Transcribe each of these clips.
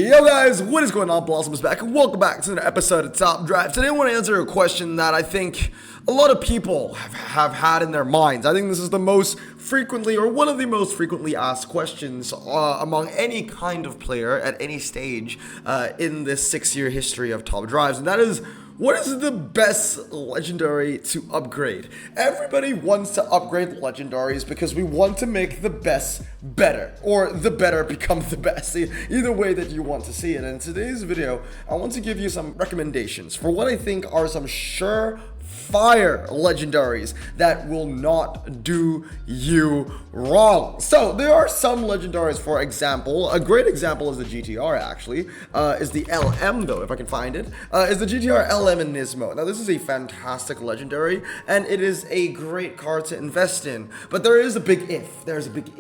Yo guys, what is going on? Blossom is back and welcome back to another episode of Top Drive. Today I want to answer a question that I think a lot of people have had in their minds. I think this is the most frequently or one of the most frequently asked questions among any kind of player at any stage in this 6-year history of Top Drives, and that is, what is the best legendary to upgrade? Everybody wants to upgrade legendaries because we want to make the best better, or the better become the best, either way that you want to see it. And in today's video, I want to give you some recommendations for what I think are some surefire legendaries that will not do you wrong. So there are some legendaries, for example, a great example is the GTR actually, is the LM though, if I can find it, is the GTR LM in Nismo. Now this is a fantastic legendary, and it is a great card to invest in, but there is a big if. There's a big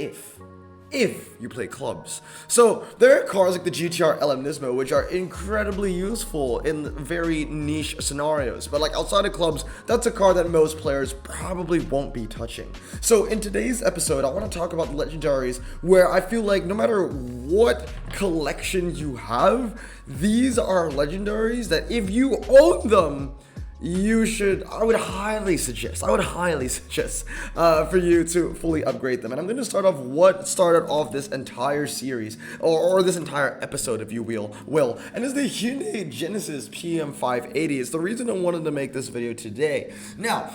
if you play clubs. So there are cars like the GTR LM Nismo which are incredibly useful in very niche scenarios, but like outside of clubs, that's a car that most players probably won't be touching. So in today's episode, I want to talk about legendaries where I feel like no matter what collection you have, these are legendaries that if you own them, I would highly suggest for you to fully upgrade them. And I'm going to start off what started off this entire series, or this entire episode, if you will, and it's the Hyundai Genesis PM580. It's the reason I wanted to make this video today. Now,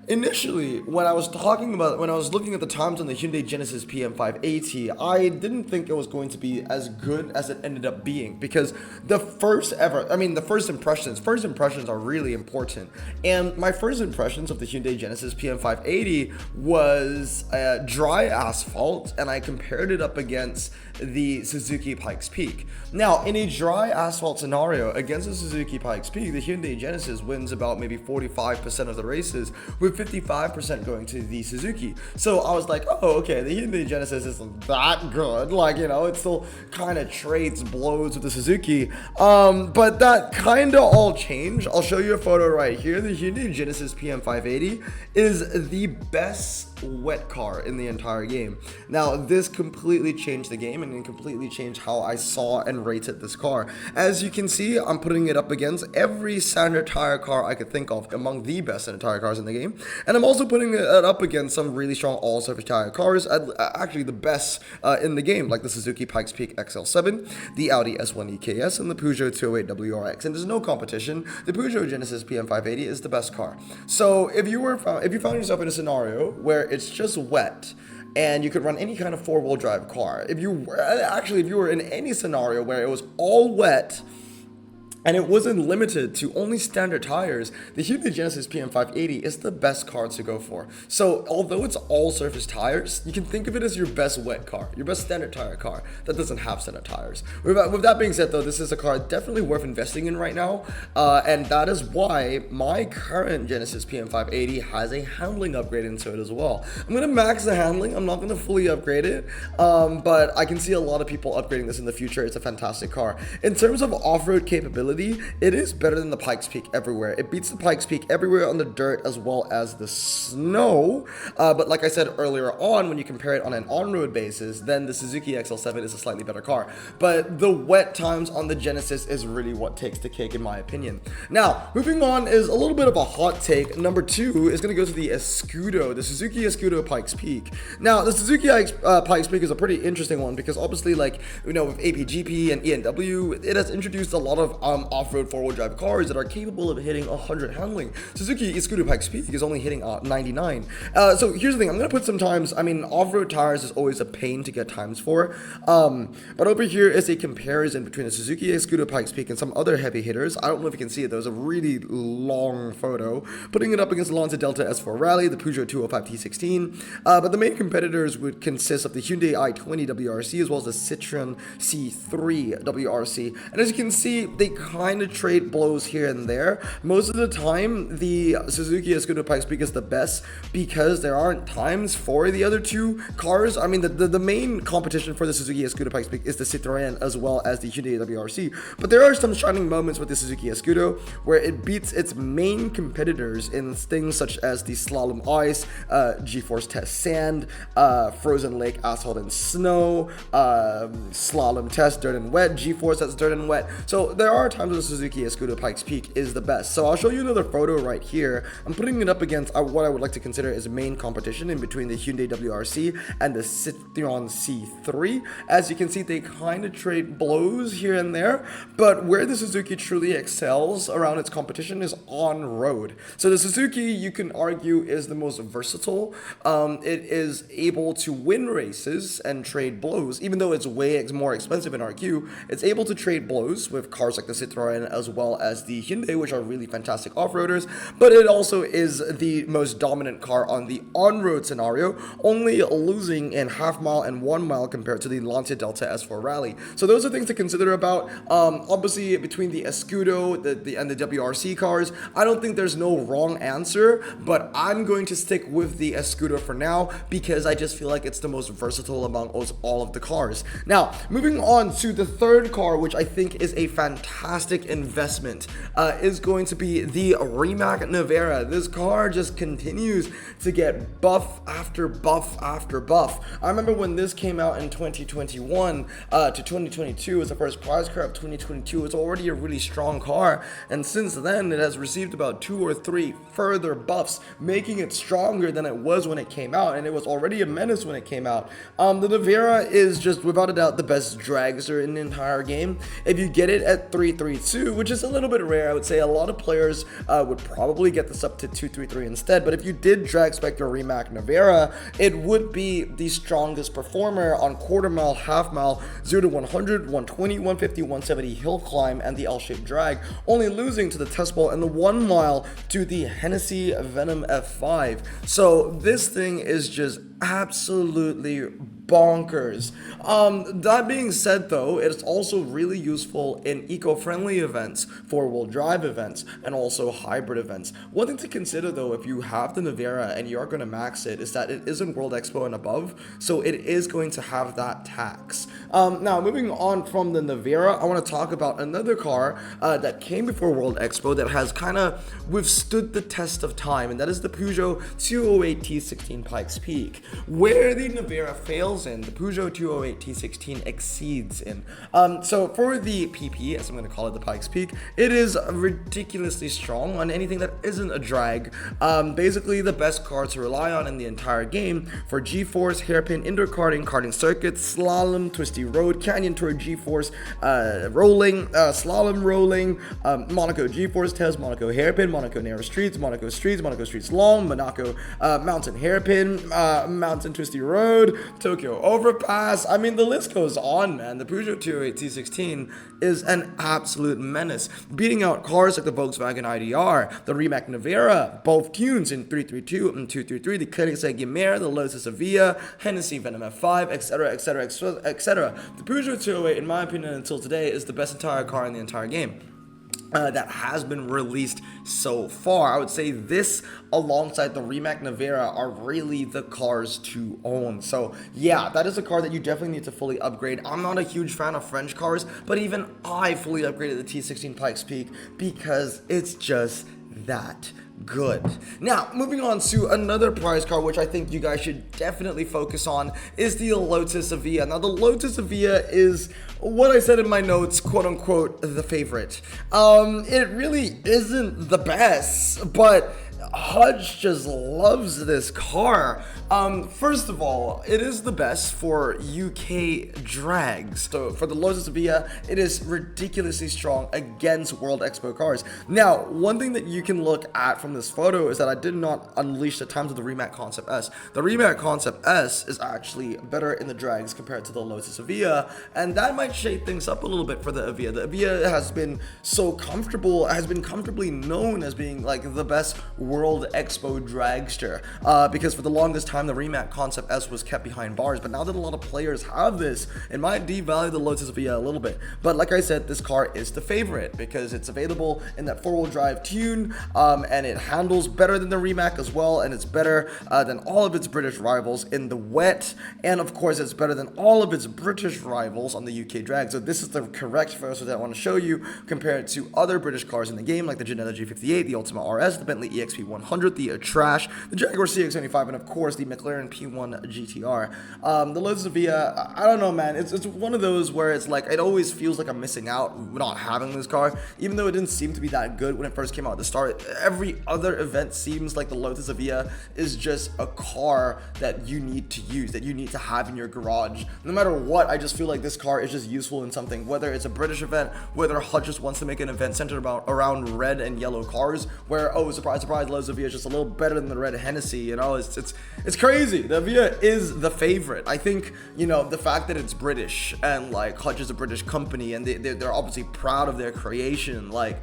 initially, when I was looking at the times on the Hyundai Genesis PM580, I didn't think it was going to be as good as it ended up being, because the first impressions are really important. And my first impressions of the Hyundai Genesis PM580 was dry asphalt, and I compared it up against the Suzuki Pikes Peak. Now, in a dry asphalt scenario against the Suzuki Pikes Peak, the Hyundai Genesis wins about maybe 45% of the races, with 55% going to the Suzuki. So I was like, oh, okay, the Hyundai Genesis isn't that good. Like, you know, it still kind of trades blows with the Suzuki. But that kind of all changed. I'll show you a photo right here. The Hyundai Genesis PM580 is the best wet car in the entire game. Now, this completely changed the game, and it completely changed how I saw and rated this car. As you can see, I'm putting it up against every standard tire car I could think of among the best standard tire cars in the game, and I'm also putting it up against some really strong all-surface tire cars, actually the best in the game, like the Suzuki Pikes Peak XL7, the Audi S1 EKS, and the Peugeot 208 WRX. And there's no competition. The Peugeot Genesis PM580 is the best car. So if you found yourself in a scenario where it's just wet, and you could run any kind of four-wheel drive car, if you were in any scenario where it was all wet, and it wasn't limited to only standard tires, the Hyundai Genesis PM580 is the best car to go for. So although it's all surface tires, you can think of it as your best wet car, your best standard tire car that doesn't have standard tires. With that being said though, this is a car definitely worth investing in right now, and that is why my current Genesis PM580 has a handling upgrade into it as well. I'm going to max the handling, I'm not going to fully upgrade it, but I can see a lot of people upgrading this in the future. It's a fantastic car. In terms of off-road capability, it is better than the Pikes Peak everywhere. It beats the Pikes Peak everywhere on the dirt as well as the snow. But like I said earlier on, when you compare it on an on-road basis, then the Suzuki XL7 is a slightly better car. But the wet times on the Genesis is really what takes the cake in my opinion. Now, moving on is a little bit of a hot take. Number 2 is going to go to the Escudo, the Suzuki Escudo Pikes Peak. Now, the Suzuki Pikes Peak is a pretty interesting one because obviously, like, you know, with APGP and ENW, it has introduced a lot of off-road four-wheel drive cars that are capable of hitting 100 handling. Suzuki Escudo Pikes Peak is only hitting 99. So here's the thing, I'm going to put some times, off-road tires is always a pain to get times for, but over here is a comparison between the Suzuki Escudo Pikes Peak and some other heavy hitters. I don't know if you can see it, there's a really long photo, putting it up against the Lancia Delta S4 Rally, the Peugeot 205 T16, but the main competitors would consist of the Hyundai i20 WRC as well as the Citroen C3 WRC, and as you can see, they kind of trade blows here and there. Most of the time, the Suzuki Escudo Pikes Peak is the best because there aren't times for the other two cars. I mean, the main competition for the Suzuki Escudo Pikes Peak is the Citroën as well as the Hyundai WRC. But there are some shining moments with the Suzuki Escudo where it beats its main competitors in things such as the Slalom Ice, G-Force Test Sand, Frozen Lake Asphalt and Snow, Slalom Test Dirt and Wet, G-Force that's Dirt and Wet. So there are times where the Suzuki Escudo Pikes Peak is the best. So I'll show you another photo right here. I'm putting it up against what I would like to consider as main competition in between the Hyundai WRC and the Citroën C3. As you can see, they kind of trade blows here and there, but where the Suzuki truly excels around its competition is on road. So the Suzuki, you can argue, is the most versatile. It is able to win races and trade blows, even though it's way more expensive in RQ. It's able to trade blows with cars like the Citroën as well as the Hyundai, which are really fantastic off-roaders, but it also is the most dominant car on the on-road scenario, only losing in half-mile and 1 mile compared to the Lancia Delta S4 Rally. So those are things to consider about. Obviously, between the Escudo and the WRC cars, I don't think there's no wrong answer, but I'm going to stick with the Escudo for now because I just feel like it's the most versatile among all of the cars. Now, moving on to the third car, which I think is a fantastic investment, is going to be the Rimac Nevera. This car just continues to get buff after buff after buff. I remember when this came out in 2021 to 2022 as the first prize car of 2022. It's already a really strong car, and since then it has received about 2 or 3 further buffs, making it stronger than it was when it came out, and it was already a menace when it came out. The Nevera is just without a doubt the best dragster in the entire game. If you get it at 332, which is a little bit rare, I would say a lot of players would probably get this up to 233 instead, but if you did drag spec your Rimac Nevera, it would be the strongest performer on quarter mile, half mile, 0 to 100, 120, 150, 170 hill climb, and the L-shaped drag, only losing to the Test Ball and the 1 mile to the Hennessy Venom F5. So this thing is just absolutely bonkers. That being said, though, it's also really useful in eco-friendly events, four-wheel drive events, and also hybrid events. One thing to consider, though, if you have the Nevera and you are going to max it, is that it is in World Expo and above, so it is going to have that tax. Now, moving on from the Nevera, I want to talk about another car that came before World Expo that has kind of withstood the test of time, and that is the Peugeot 208 T16 Pikes Peak. Where the Nevera fails in, the Peugeot 208 T16 exceeds in. So for the PP, as I'm going to call it, the Pikes Peak, it is ridiculously strong on anything that isn't a drag. Basically the best car to rely on in the entire game for G-Force, hairpin, indoor karting, karting circuits, slalom, twisty road, canyon tour, G-Force, rolling, slalom rolling, Monaco G-Force test, Monaco hairpin, Monaco narrow streets, Monaco streets long, Monaco mountain hairpin, mountain twisty road, Tokyo overpass. I mean, the list goes on, man. The Peugeot 208 T16 is an absolute menace, beating out cars like the Volkswagen IDR, the Rimac Nevera, both tunes in 332 and 233, the Koenigsegg Ymer, the Lotus Evija, Hennessy Venom F5, etc., etc., etc. The Peugeot 208, in my opinion, until today, is the best entire car in the entire game that has been released so far. I would say this alongside the Rimac Nevera are really the cars to own. So yeah, that is a car that you definitely need to fully upgrade. I'm not a huge fan of French cars, but even I fully upgraded the T16 Pikes Peak because it's just that good. Now, moving on to another prize car, which I think you guys should definitely focus on, is the Lotus Evija. Now, the Lotus Evija is what I said in my notes, quote unquote, the favorite. It really isn't the best, but Hutch just loves this car. First of all, it is the best for UK drags. So for the Lotus Evija, it is ridiculously strong against World Expo cars. Now, one thing that you can look at from this photo is that I did not unleash the times of the Rimac Concept S. The Rimac Concept S is actually better in the drags compared to the Lotus Evija, and that might shake things up a little bit for the Evija. The Evija has been so comfortable, has been comfortably known as being like the best World Expo dragster, because for the longest time the Rimac Concept S was kept behind bars, but now that a lot of players have this, it might devalue the Lotus Via a little bit. But like I said, this car is the favorite because it's available in that four-wheel drive tune, and it handles better than the Rimac as well, and it's better than all of its British rivals in the wet, and of course it's better than all of its British rivals on the UK drag. So this is the correct photo that I want to show you compared to other British cars in the game, like the Jannetta G58, the Ultima RS, the Bentley EXP100, the Trash, the Jaguar CX-75, and of course the McLaren P1 GTR. The Lotus Via, I don't know, man, it's one of those where it's like, it always feels like I'm missing out not having this car, even though it didn't seem to be that good when it first came out at the start. Every other event seems like the Lotus Via is just a car that you need to use, that you need to have in your garage. No matter what, I just feel like this car is just useful in something, whether it's a British event, whether HUD just wants to make an event centered around red and yellow cars, where, oh, surprise, surprise, Lotus Via is just a little better than the red Hennessy, you know, it's crazy. The Via is the favorite. I think, you know, the fact that it's British and like HUD is a British company and they're obviously proud of their creation, like,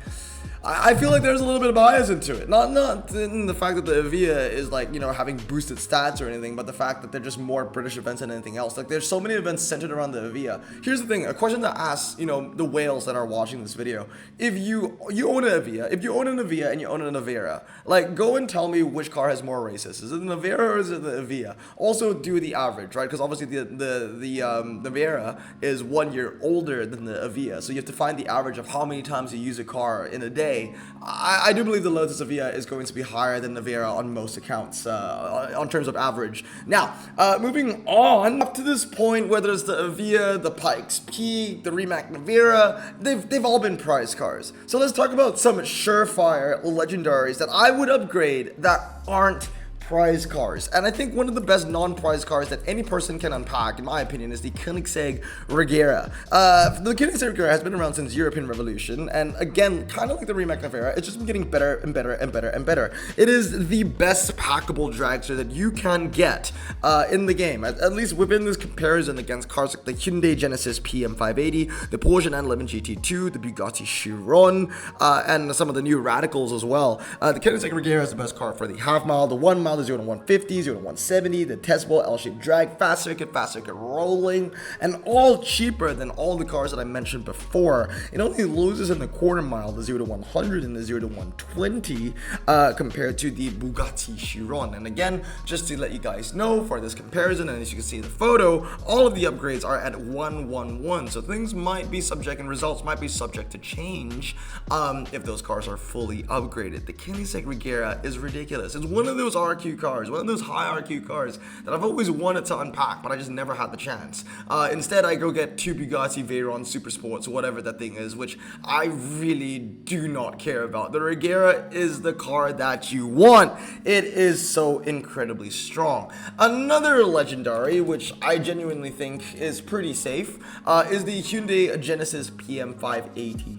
I feel like there's a little bit of bias into it. Not in the fact that the Via is like, you know, having boosted stats or anything, but the fact that they're just more British events than anything else. Like, there's so many events centered around the Via. Here's the thing, a question that asks, you know, the whales that are watching this video. If you own a Via, if you own a Via and you own a Nevera, like, go and tell me which car has more races. Is it the Nevera or is it the Via? Also do the average, right? Because obviously the Nevera is 1 year older than the Via, so you have to find the average of how many times you use a car in a day. I do believe the Lotus Via is going to be higher than Nevera on most accounts, on terms of average. Now, moving on up to this point, whether it's the Via, the Pikes Peak, the Rimac Nevera, they've all been prize cars. So let's talk about some surefire legendaries that I would upgrade that aren't prize cars. And I think one of the best non-prize cars that any person can unpack, in my opinion, is the Koenigsegg Regera. The Koenigsegg Regera has been around since European Revolution, and again, kind of like the Rimac Nevera, it's just been getting better and better and better and better. It is the best packable dragster that you can get in the game, at least within this comparison against cars like the Hyundai Genesis PM580, the Porsche 911 GT2, the Bugatti Chiron, and some of the new radicals as well. The Koenigsegg Regera is the best car for the half mile, the 1 mile, the 0 to 150, 0 to 170, the Tesla L-shaped drag, fast circuit rolling, and all cheaper than all the cars that I mentioned before. It only loses in the quarter mile, the 0 to 100 and the 0 to 120, compared to the Bugatti Chiron. And again, just to let you guys know, for this comparison, and as you can see in the photo, all of the upgrades are at 111, so things might be subject, and results might be subject to change if those cars are fully upgraded. The Koenigsegg Regera is ridiculous. It's one of those RQ cars, one of those high RQ cars that I've always wanted to unpack, but I just never had the chance. Instead, I go get two Bugatti Veyron Super Sports, whatever that thing is, which I really do not care about. The Regera is the car that you want. It is so incredibly strong. Another legendary, which I genuinely think is pretty safe, is the Hyundai Genesis PM580.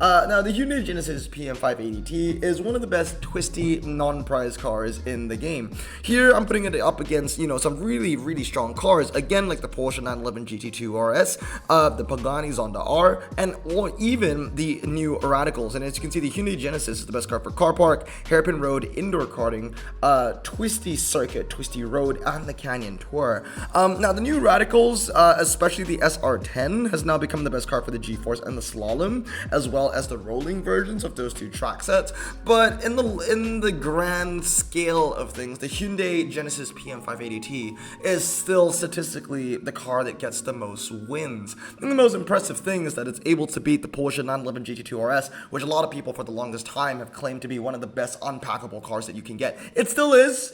Now, the Hyundai Genesis PM580T is one of the best twisty non-prize cars in the game. Here, I'm putting it up against, you know, some really, really strong cars, again, like the Porsche 911 GT2 RS, the Pagani Zonda R, or even the new Radicals. And as you can see, the Hyundai Genesis is the best car for car park, hairpin road, indoor karting, twisty circuit, twisty road, and the Canyon Tour. Now, the new Radicals, especially the SR10, has now become the best car for the G-Force and the Slalom, as well as the rolling versions of those two track sets. But in the grand scale of things, the Hyundai Genesis PM580T is still statistically the car that gets the most wins. And the most impressive thing is that it's able to beat the Porsche 911 GT2 RS, which a lot of people for the longest time have claimed to be one of the best unpackable cars that you can get. It still is,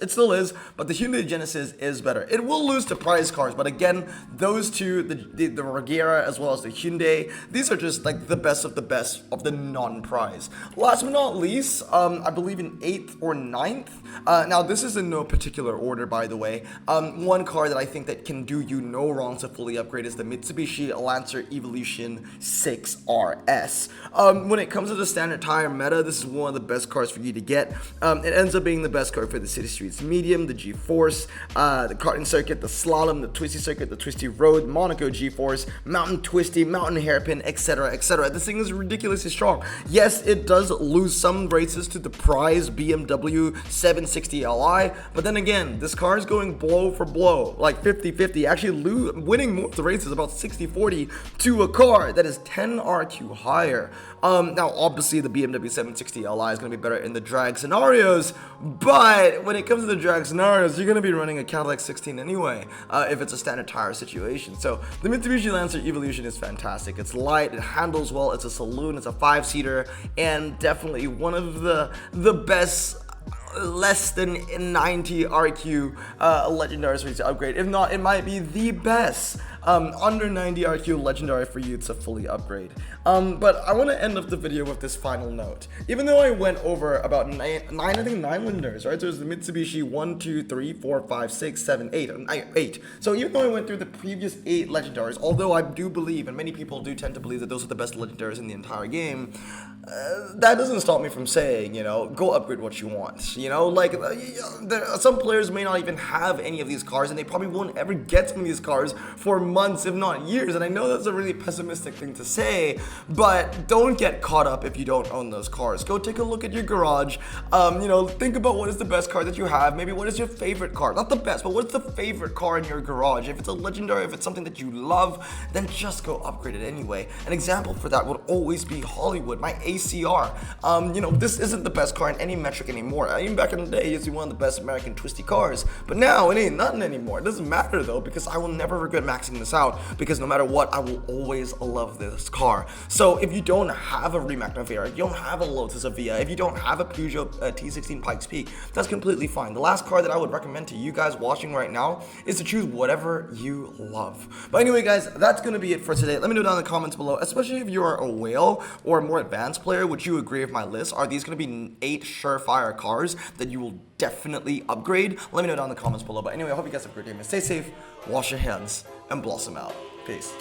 but the Hyundai Genesis is better. It will lose to prize cars, but again, those two, the Regera as well as the Hyundai, these are just like the best of the non-prize. Last but not least, I believe in 8th or 9th. Now, this is in no particular order, by the way. One car that I think that can do you no wrong to fully upgrade is the Mitsubishi Lancer Evolution 6 RS. When it comes to the standard tire meta, this is one of the best cars for you to get. It ends up being the best car for the City Streets Medium, the G-Force, the karting circuit, the slalom, the twisty circuit, the twisty road, Monaco G-Force, mountain twisty, mountain hairpin, etc., etc. This thing is ridiculously strong. Yes, it does lose some races to the prize BMW 760 Li, but then again, this car is going blow for blow, like 50-50, actually winning more of the races, about 60-40 to a car that is 10 RQ higher. Now, obviously, the BMW 760 Li is going to be better in the drag scenarios, but when it comes to the drag scenarios, you're going to be running a Cadillac 16 anyway, if it's a standard tire situation. So the Mitsubishi Lancer Evolution is fantastic. It's light, it handles well, it's a saloon, it's a 5-seater, and definitely one of the best less than 90 RQ Legendaries for you to upgrade. If not, it might be the best under 90 RQ Legendary for you to fully upgrade. But I want to end up the video with this final note. Even though I went over about nine Legendaries, right? So there's the Mitsubishi 1, 2, 3, 4, 5, 6, 7, 8. So even though I went through the previous 8 Legendaries, although I do believe, and many people do tend to believe, that those are the best Legendaries in the entire game, that doesn't stop me from saying, you know, go upgrade what you want. You know, like, some players may not even have any of these cars, and they probably won't ever get some of these cars for months, if not years. And I know that's a really pessimistic thing to say, but don't get caught up if you don't own those cars. Go take a look at your garage. You know, think about what is the best car that you have. Maybe what is your favorite car? Not the best, but what's the favorite car in your garage? If it's a Legendary, if it's something that you love, then just go upgrade it anyway. An example for that would always be Hollywood, my ACR. You know, this isn't the best car in any metric anymore. Even back in the day, it used to be one of the best American twisty cars, but now it ain't nothing anymore. It doesn't matter though, because I will never regret maxing this out, because no matter what, I will always love this car. So if you don't have a Rimac Nevera, if you don't have a Lotus Avia, if you don't have a Peugeot T16 Pikes Peak, that's completely fine. The last car that I would recommend to you guys watching right now is to choose whatever you love. But anyway, guys, that's going to be it for today. Let me know down in the comments below, especially if you are a whale or a more advanced player, would you agree with my list? Are these going to be 8 surefire cars that you will definitely upgrade? Let me know down in the comments below. But anyway, I hope you guys have a great day, man. Stay safe, wash your hands, and blossom out. Peace.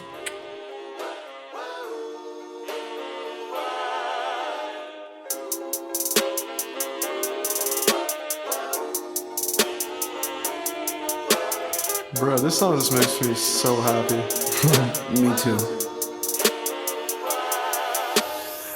Bro, this song just makes me so happy. Me too.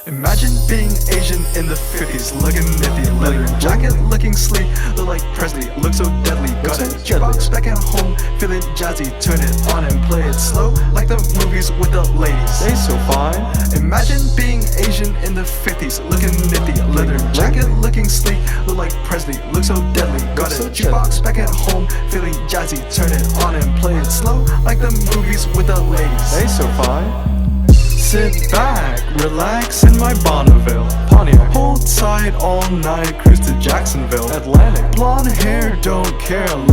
Imagine being Asian in the 50s, looking nifty, leather jacket, looking sleek, look like Presley, look so deadly. Got a jukebox back at home, feeling jazzy, turn it on and play it slow, like the movies with the ladies. They so fine. Imagine being Asian in the 50s, looking nifty, leather jacket, looking sleek, look like Presley, look so deadly. Got a jukebox back at home, feeling jazzy, turn it on and play it slow, like the movies with the ladies. They so fine. Sit back, relax in my Bonneville Pontiac. Hold tight all night, cruise to Jacksonville Atlantic. Blonde hair, don't care, look